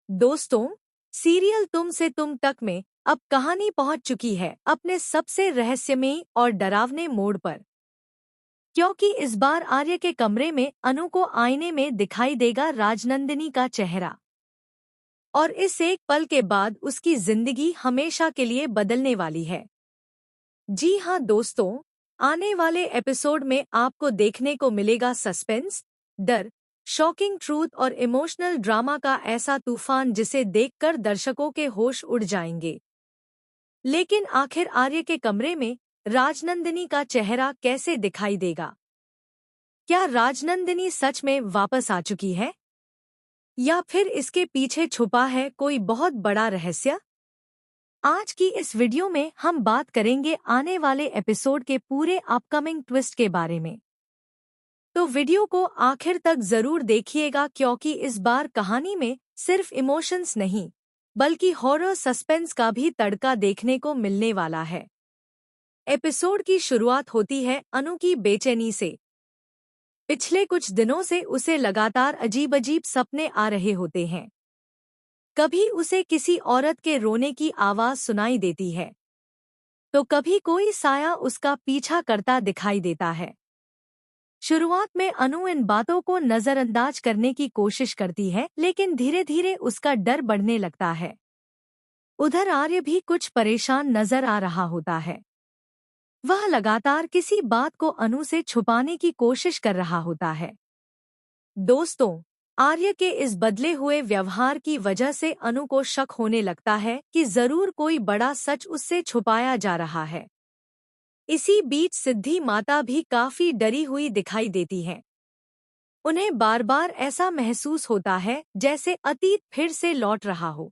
दोस्तों, सीरियल तुम से तुम तक में अब कहानी पहुंच चुकी है अपने सबसे रहस्यमयी और डरावने मोड़ पर। क्योंकि इस बार आर्य के कमरे में अनु को आईने में दिखाई देगा राजनंदिनी का चेहरा, और इस एक पल के बाद उसकी जिंदगी हमेशा के लिए बदलने वाली है। जी हाँ दोस्तों, आने वाले एपिसोड में आपको देखने को मिलेगा सस्पेंस, डर, शॉकिंग ट्रूथ और इमोशनल ड्रामा का ऐसा तूफान जिसे देखकर दर्शकों के होश उड़ जाएंगे। लेकिन आखिर आर्य के कमरे में राजनंदिनी का चेहरा कैसे दिखाई देगा? क्या राजनंदिनी सच में वापस आ चुकी है, या फिर इसके पीछे छुपा है कोई बहुत बड़ा रहस्य? आज की इस वीडियो में हम बात करेंगे आने वाले एपिसोड के पूरे अपकमिंग ट्विस्ट के बारे में। तो वीडियो को आखिर तक जरूर देखिएगा, क्योंकि इस बार कहानी में सिर्फ इमोशंस नहीं बल्कि हॉरर सस्पेंस का भी तड़का देखने को मिलने वाला है। एपिसोड की शुरुआत होती है अनु की बेचैनी से। पिछले कुछ दिनों से उसे लगातार अजीब अजीब सपने आ रहे होते हैं। कभी उसे किसी औरत के रोने की आवाज सुनाई देती है, तो कभी कोई साया उसका पीछा करता दिखाई देता है। शुरुआत में अनु इन बातों को नजरअंदाज करने की कोशिश करती है, लेकिन धीरे धीरे उसका डर बढ़ने लगता है। उधर आर्य भी कुछ परेशान नजर आ रहा होता है। वह लगातार किसी बात को अनु से छुपाने की कोशिश कर रहा होता है। दोस्तों, आर्य के इस बदले हुए व्यवहार की वजह से अनु को शक होने लगता है कि जरूर कोई बड़ा सच उससे छुपाया जा रहा है। इसी बीच सिद्धि माता भी काफी डरी हुई दिखाई देती हैं। उन्हें बार बार ऐसा महसूस होता है जैसे अतीत फिर से लौट रहा हो।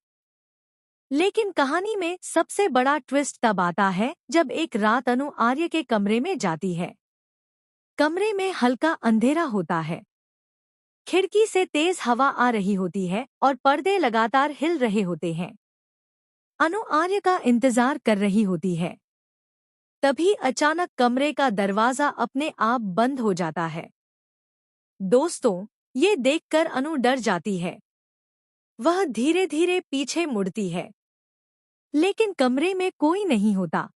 लेकिन कहानी में सबसे बड़ा ट्विस्ट तब आता है जब एक रात अनु आर्य के कमरे में जाती है। कमरे में हल्का अंधेरा होता है। खिड़की से तेज हवा आ रही होती है और पर्दे लगातार हिल रहे होते हैं। अनु आर्य का इंतजार कर रही होती है। तभी अचानक कमरे का दरवाजा अपने आप बंद हो जाता है। दोस्तों, ये देखकर अनु डर जाती है। वह धीरे धीरे पीछे मुड़ती है, लेकिन कमरे में कोई नहीं होता।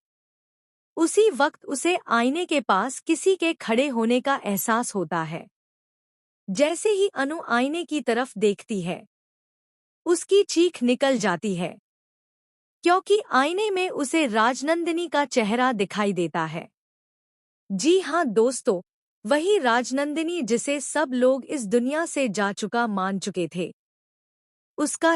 उसी वक्त उसे आईने के पास किसी के खड़े होने का एहसास होता है। जैसे ही अनु आईने की तरफ देखती है, उसकी चीख निकल जाती है, क्योंकि आईने में उसे राजनंदिनी का चेहरा दिखाई देता है। जी हाँ दोस्तों, वही राजनंदिनी जिसे सब लोग इस दुनिया से जा चुका मान चुके थे। उसका